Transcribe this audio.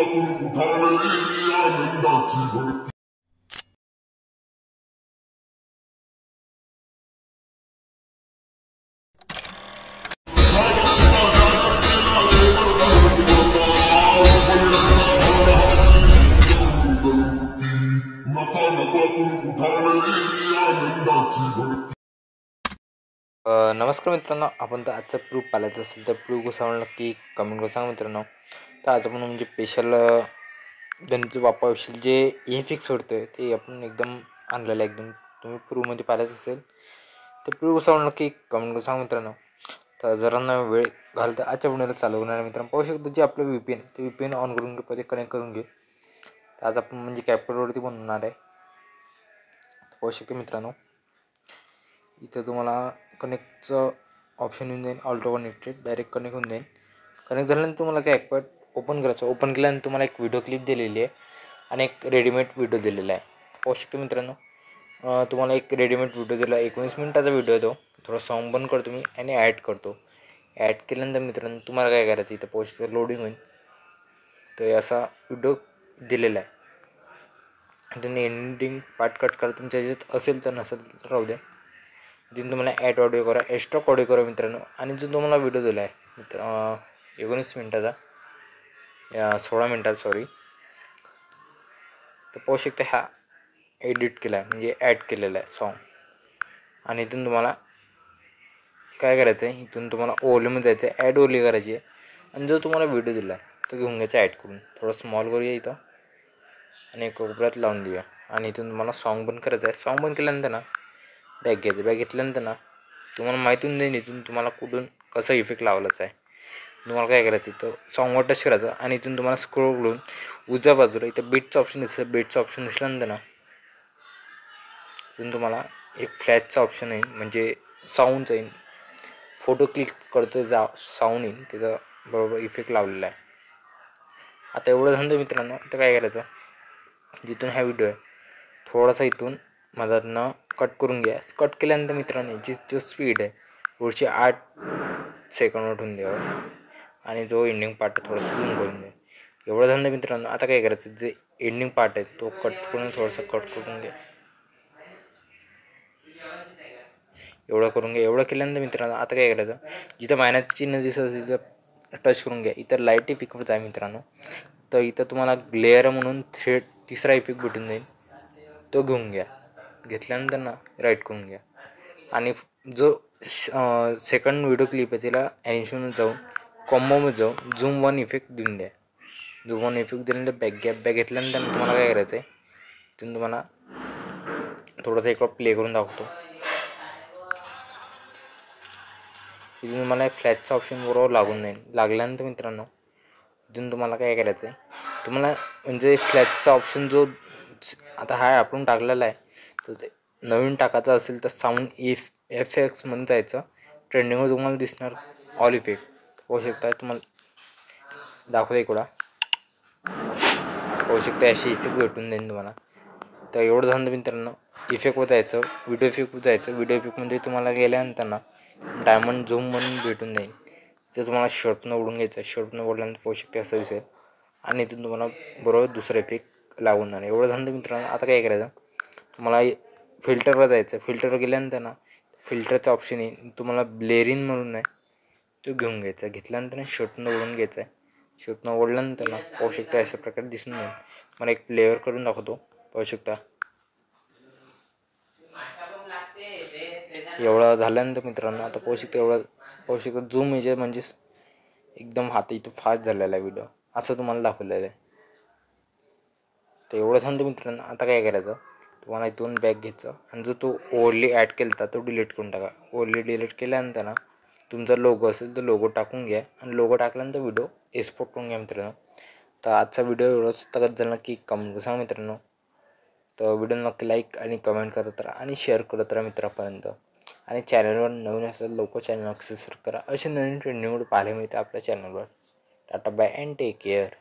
कानातून उठालेली आनंदाची भरती. कानातून उठालेली आनंदाची भरती. नमस्कार मित्रांनो, आपण तर आजचा प्रूफ पाहायचा असेल तर प्रूफ कसा आवडला नक्की कमेंट करून सांगा मित्रांनो. तर आज आपण म्हणजे स्पेशल गणपती बाप्पाविषयी जे फिक्स होतं ते आपण एकदम आणलेलं आहे. एकदम तुम्ही प्रूफमध्ये पाहायचं असेल तर प्रूफ कसा आवडला नक्की कमेंट करून सांगा मित्रांनो. तर जरा न वेळ घालता आजच्या व्हिडिओला चालू होणार आहे मित्रांनो. पाहू शकतो जे आपलं VPN ते VPN ऑन करून घे, पहिले कनेक्ट करून घे. तर आज आपण म्हणजे कॅप्टरवरती बनवणार आहे. पाहू शकतो मित्रांनो, इथं तुम्हाला कनेक्टचं ऑप्शन येऊन जाईल. ऑल्टो कनेक्टेड डायरेक्ट कनेक्ट होऊन जाईल. कनेक्ट झाल्यानंतर तुम्हाला काय ॲक्ट ओपन करायचं. ओपन केल्यानंतर तुम्हाला एक व्हिडिओ क्लिप दिलेली आहे आणि एक रेडीमेड व्हिडिओ दिलेला आहे. पाहू शकतो मित्रांनो, तुम्हाला एक रेडीमेड व्हिडिओ दिला 19 मिनिटाचा व्हिडिओ आहे. तो थोडा साऊंड बंद करतो मी आणि ॲड करतो. ॲड केल्यानंतर मित्रांनो तुम्हाला काय करायचं, इथं पाहू शकतो लोडिंग होईल. तर असा व्हिडिओ दिलेला आहे. त्यांनी एंडिंग पार्ट कट करा, तुमच्या ह्याच्यात असेल तर नसेल तर राहू द्या. तिथून तुम्हाला ॲड ऑडिओ करा, एक्स्ट्रा ऑडिओ करा मित्रांनो. आणि जो तुम्हाला व्हिडिओ दिला आहे 19 मिनिटाचा 16 मिनिटाचा सॉरी, तर पाहू शकता हा एडिट केला आहे म्हणजे ॲड केलेला आहे सॉन्ग. आणि इथून तुम्हाला काय करायचं आहे, इथून तुम्हाला ओलीमध्ये जायचं आहे, ॲड ओली करायची आहे. आणि जो तुम्हाला व्हिडिओ दिला आहे तो घेऊन घ्यायचा ॲड करून, थोडं स्मॉल करूया इथं आणि कोपऱ्यात लावून देऊया. आणि इथून तुम्हाला सॉन्ग बंद करायचं आहे. सॉन्ग बंद केल्यानंतर ना बॅग घ्यायचं. बॅग घेतल्यानंतर ना तुम्हाला माहिती होऊन जाईल इथून तुम्हाला कुठून कसा इफेक्ट लावलाच आहे. तुम्हाला काय करायचं, इथं सॉन्गवर टच करायचं आणि इथून तुम्हाला स्क्रोल करून उजव्या बाजूला इथं बीटचं ऑप्शन दिसतं. बीटचं ऑप्शन दिसल्यानंतर ना इथून तुम्हाला एक फ्लॅशचं ऑप्शन येईल म्हणजे साऊंडचं येईल. फोटो क्लिक करतो साऊंड येईल, त्याचा बरोबर इफेक्ट लावलेला आहे. आता एवढं झालं मित्रांनो. आता काय करायचं, जिथून हा व्हिडिओ आहे थोडासा इथून मधातनं कट करून घ्या. कट केल्यानंतर मित्रांनो जो स्पीड आहे थोडीशी 8 सेकंडवर ठेवून द्यावं. आणि जो एंडिंग पार्ट आहे थोडासा झूम करून द्या. एवढं झालं मित्रांनो. आता काय करायचं, जे एंडिंग पार्ट आहे तो कट करून थोडासा कट करून घ्या. एवढं करून घ्या. एवढं केल्यानंतर मित्रांनो आता काय करायचं, जिथं मायनसचं चिन्ह दिसत असेल तिथं टच करून घ्या. इथं लाईट इफेक्टवर आहे मित्रांनो. तर इथं तुम्हाला ग्लेअर म्हणून थ्रेड तिसरा इफेक्ट भेटून जाईल, तो घेऊन घ्या. घेतल्यानंतर ना राईट करून घ्या. आणि जो सेकंड व्हिडिओ क्लिप आहे त्याला ॲनिमेशनमध्ये जाऊन कॉम्बोमध्ये जाऊन झूम वन इफेक्ट देऊन द्या. झूम वन इफेक्ट दिल्यानंतर बॅग घेतल्यानंतर तुम्हाला काय करायचं आहे, तिथून तुम्हाला थोडंसं एक प्ले करून दाखवतो. इथून तुम्हाला फ्लॅशचं ऑप्शन बरोबर लागून जाईल. लागल्यानंतर मित्रांनो इथून तुम्हाला काय करायचं आहे, तुम्हाला म्हणजे फ्लॅशचा ऑप्शन जो आता हा आपण टाकलेला आहे तर ते नवीन टाकायचं असेल तर साऊंड FX म्हणून जायचं. ट्रेंडिंगवर तुम्हाला दिसणार ऑल इफेक्ट. होऊ शकता तुम्हाला दाखवतो इकडं. होऊ शकता अशी इफेक्ट भेटून जाईल तुम्हाला. तर एवढं झालं मित्रांनो, इफेक्टवर जायचं, व्हिडिओ इफेक्टवर जायचं. व्हिडिओ इफेक्टमध्ये तुम्हाला गेल्यानंतर ना डायमंड झूम म्हणून भेटून जाईल. तर तुम्हाला शर्टनं उडून घ्यायचं. शर्टनं ओढल्यानंतर पाहू शकते असं दिसेल. आणि इथून तुम्हाला बरोबर दुसरं इफेक्ट लागून जाणार. एवढं झालं मित्रांनो. आता काय करायचं, तुम्हाला फिल्टरवर जायचं. फिल्टरवर गेल्यानंतर ना फिल्टरचा ऑप्शन येईल. तुम्हाला ब्लेरिन म्हणून आहे तो घेऊन घ्यायचा. घेतल्यानंतर शर्टनं ओढून घ्यायचं आहे. शर्टनं ओढल्यानंतर ना पाहू शकता अशा प्रकारे दिसून जाईल. मला एक प्लेअर करून दाखवतो. पाहू शकता एवढं झाल्यानंतर मित्रांनो आता पाहू शकता पाहू शकता झूम म्हणजे एकदम हात इथं फास्ट झालेला आहे व्हिडिओ असं तुम्हाला दाखवलेलं आहे. तर एवढं झालं मित्रांनो. आता काय करायचं, तुम्हाला इथून बॅग घ्यायचं आणि जो तो ओरली ॲड केला तो डिलीट करून टाका. ओरली डिलीट केल्यानंतर ना तुमचा लोगो असेल तर लोगो टाकून घ्या. आणि लोगो टाकल्यानंतर व्हिडिओ एक्सपोर्ट करून घ्या मित्रांनो. तर आजचा व्हिडिओ एवढंच तगत झाला की कमेंट सांगा मित्रांनो. तर व्हिडिओ नक्की लाईक आणि कमेंट करत राहा आणि शेअर करत राहा मित्रापर्यंत. आणि चॅनलवर नवीन असेल लवकर चॅनल सबस्क्राईब करा. असे नवीन ट्रेंडिंग पाहायला मिळते आपल्या चॅनलवर. Tata bye and take care.